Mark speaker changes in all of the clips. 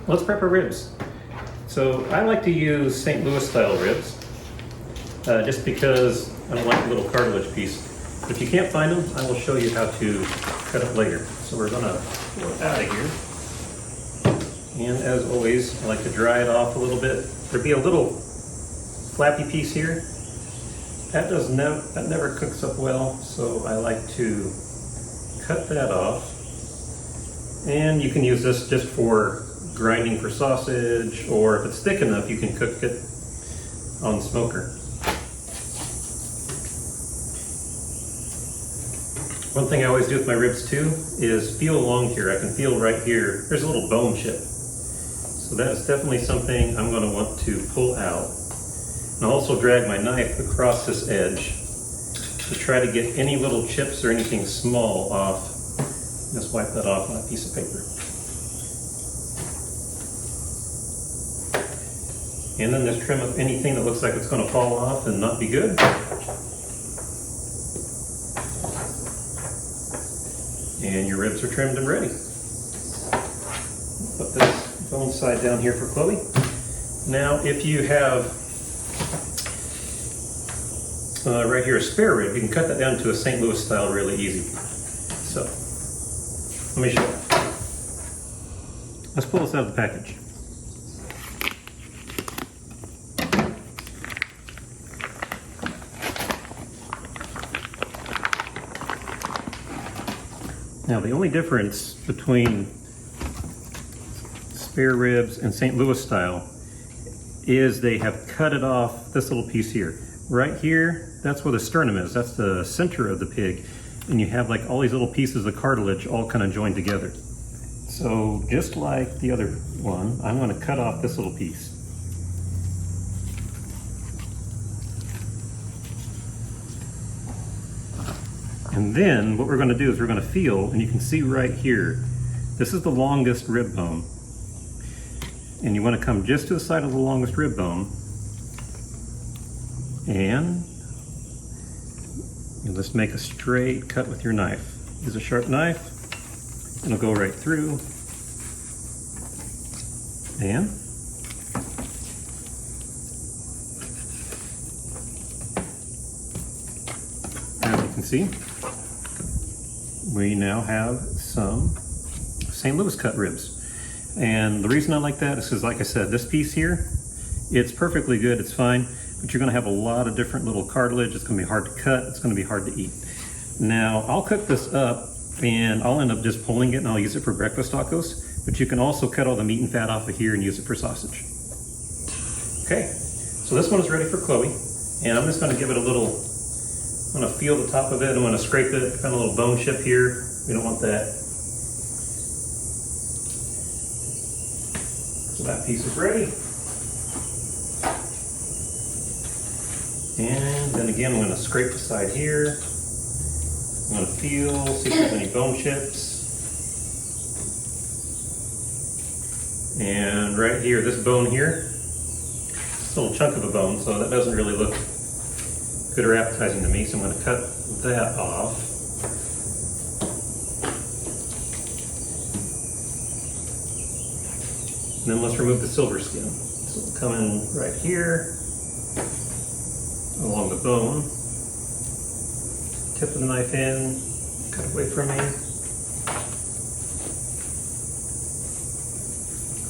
Speaker 1: let's prep our ribs. So I like to use St. Louis style ribs, just because I don't like the little cartilage piece. If you can't find them, I will show you how to cut it later. So we're gonna pull it out of here. And as always, I like to dry it off a little bit. There'd be a little flappy piece here. That never cooks up well, so I like to cut that off. And you can use this just for grinding for sausage, or if it's thick enough, you can cook it on the smoker. One thing I always do with my ribs too is feel along here. I can feel right here, there's a little bone chip. So that is definitely something I'm going to want to pull out. And I'll also drag my knife across this edge to try to get any little chips or anything small off. Just wipe that off on a piece of paper. And then just trim up anything that looks like it's going to fall off and not be good. And your ribs are trimmed and ready. Put this bone side down here for Chloe. Now, if you have right here a spare rib, you can cut that down to a St. Louis style really easy. So, let me show you. Let's pull this out of the package. Now, the only difference between spare ribs and St. Louis style is they have cut it off this little piece here. Right here, that's where the sternum is. That's the center of the pig. And you have like all these little pieces of cartilage all kind of joined together. So just like the other one, I'm going to cut off this little piece. And then what we're going to do is we're going to feel, and you can see right here, this is the longest rib bone. And you want to come just to the side of the longest rib bone. And you'll just make a straight cut with your knife. Use a sharp knife, and it'll go right through. And as you can see, we now have some St. Louis cut ribs. And the reason I like that is because, like I said, this piece here, it's perfectly good, it's fine, but you're gonna have a lot of different little cartilage. It's gonna be hard to cut, it's gonna be hard to eat. Now, I'll cook this up and I'll end up just pulling it and I'll use it for breakfast tacos, but you can also cut all the meat and fat off of here and use it for sausage. Okay, so this one is ready for Chloe, and I'm just gonna give it a little, I'm gonna feel the top of it, I'm gonna scrape it, found a little bone chip here, we don't want that. So that piece is ready. And then again, I'm going to scrape the side here. I'm going to feel, see if there's any bone chips. And right here, this bone here, it's a little chunk of a bone, so that doesn't really look good or appetizing to me, so I'm going to cut that off. And then let's remove the silver skin. So it'll come in right here, along the bone. Tip of the knife in, cut away from me.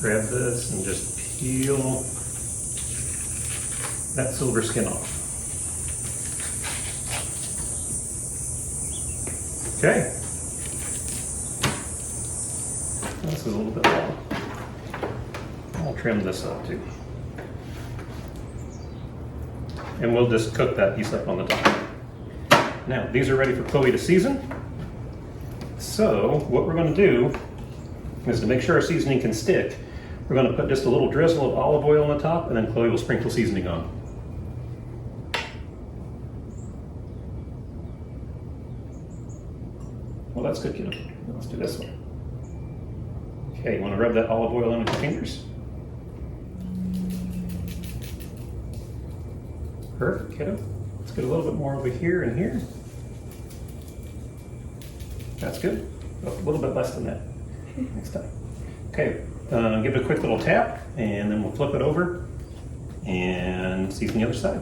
Speaker 1: Grab this and just peel that silver skin off. Okay. This is a little bit long. I'll trim this up too. And we'll just cook that piece up on the top. Now, these are ready for Chloe to season. So, what we're going to do is to make sure our seasoning can stick, we're going to put just a little drizzle of olive oil on the top, and then Chloe will sprinkle seasoning on. Well, that's good, kiddo. Let's do this one. Okay, you want to rub that olive oil in with your fingers? Perfect, kiddo. Let's get a little bit more over here and here. That's good. A little bit less than that next time. Okay, give it a quick little tap, and then we'll flip it over and season the other side.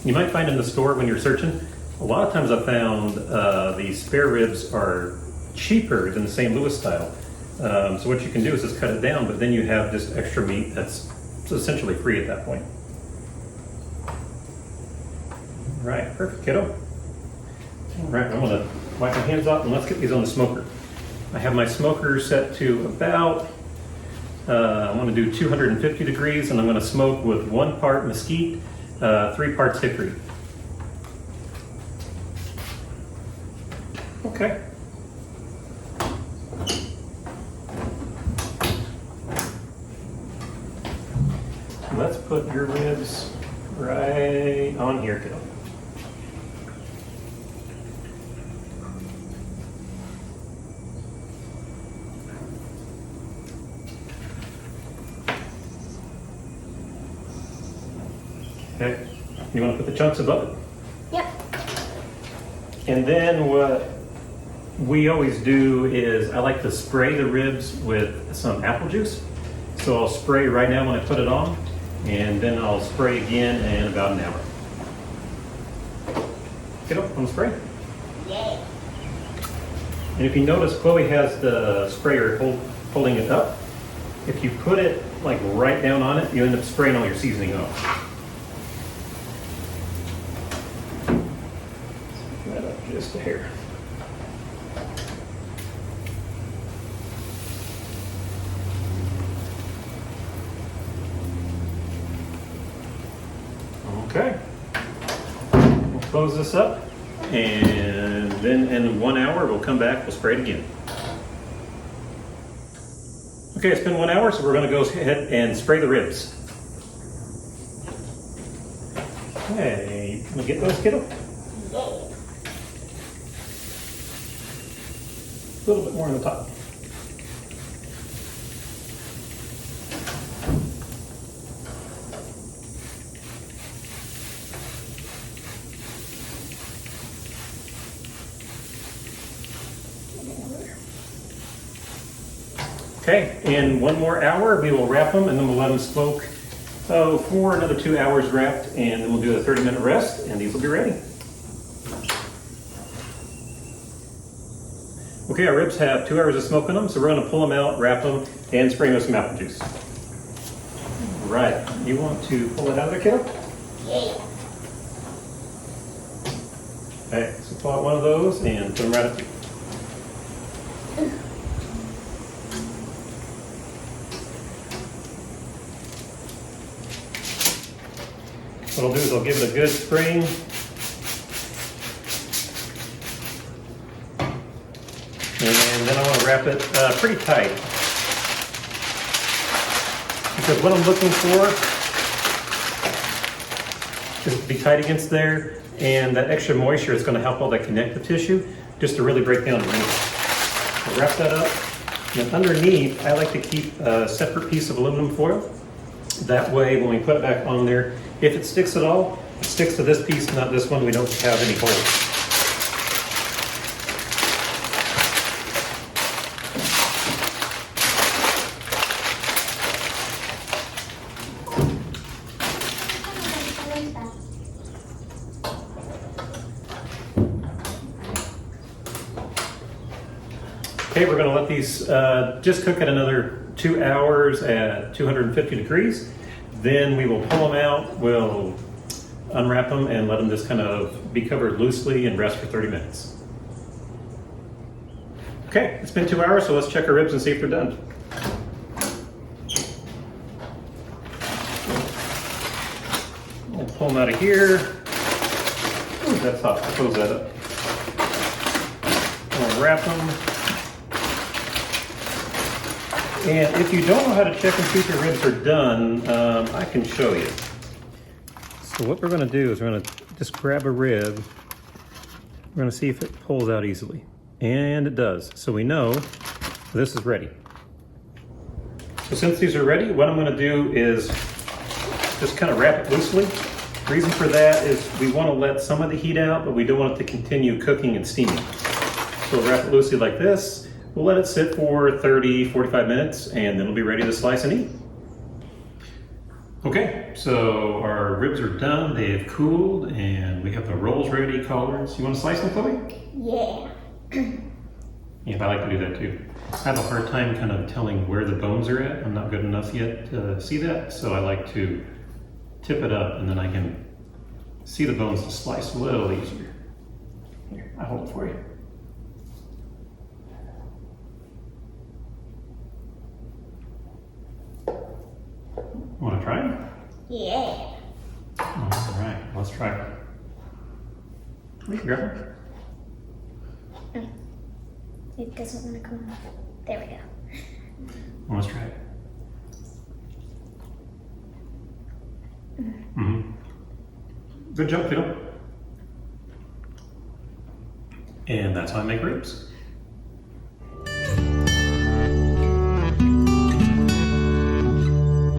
Speaker 1: You might find in the store when you're searching, a lot of times I found the spare ribs are cheaper than the St. Louis style. So what you can do is just cut it down, but then you have this extra meat that's essentially free at that point. All right, perfect, kiddo. All right, I'm gonna wipe my hands off and let's get these on the smoker. I have my smoker set to about, I'm gonna do 250 degrees, and I'm gonna smoke with 1 part mesquite, 3 parts hickory. Okay. Let's put your ribs right on here, kiddo. Okay, you want to put the chunks above it?
Speaker 2: Yep.
Speaker 1: And then what we always do is I like to spray the ribs with some apple juice. So I'll spray right now when I put it on, and then I'll spray again in about an hour. Get up on the spray.
Speaker 2: Yay.
Speaker 1: And if you notice, Chloe has the sprayer holding it up. If you put it like right down on it, you end up spraying all your seasoning off. That up just a hair. Okay. We'll close this up, and then in 1 hour we'll come back, we'll spray it again. Okay, it's been 1 hour, so we're going to go ahead and spray the ribs. Okay, you get those, kiddo? A little bit more on the top. Okay, in 1 more hour, we will wrap them, and then we'll let them smoke for another 2 hours wrapped, and then we'll do a 30-minute rest, and these will be ready. Okay, our ribs have 2 hours of smoke in them, so we're going to pull them out, wrap them, and spray them with some apple juice. Right, you want to pull it out of there, kiddo?
Speaker 2: Yeah.
Speaker 1: Okay, so pull out one of those and put them right up here. What I'll do is I'll give it a good spraying. And then I want to wrap it pretty tight. Because what I'm looking for is to be tight against there, and that extra moisture is going to help all that connective tissue just to really break down the wrinkles. So wrap that up. And underneath, I like to keep a separate piece of aluminum foil. That way, when we put it back on there, if it sticks at all, it sticks to this piece, not this one. We don't have any holes. Okay, we're going to let these just cook at another 2 hours at 250 degrees. Then we will pull them out, we'll unwrap them, and let them just kind of be covered loosely and rest for 30 minutes. Okay, it's been 2 hours, so let's check our ribs and see if they're done. We'll pull them out of here. Ooh, that's hot. Close that up. We'll wrap them. And if you don't know how to check and see if your ribs are done, I can show you. So what we're going to do is we're going to just grab a rib. We're going to see if it pulls out easily. And it does. So we know this is ready. So since these are ready, what I'm going to do is just kind of wrap it loosely. The reason for that is we want to let some of the heat out, but we don't want it to continue cooking and steaming. So we'll wrap it loosely like this. We'll let it sit for 30, 45 minutes and then it'll be ready to slice and eat. Okay, so our ribs are done, they have cooled, and we have the rolls ready, collars. You want to slice them, Chloe?
Speaker 2: Yeah.
Speaker 1: Yeah, I like to do that too. I have a hard time kind of telling where the bones are at. I'm not good enough yet to see that, so I like to tip it up and then I can see the bones to slice a little easier. Here, I'll hold it for you. Want to try it?
Speaker 2: Yeah.
Speaker 1: All right, let's try it. You can grab it.
Speaker 2: It doesn't want to come off. There we go.
Speaker 1: Let's try it. Mm-hmm. Good job, Phil. And that's how I make ribs.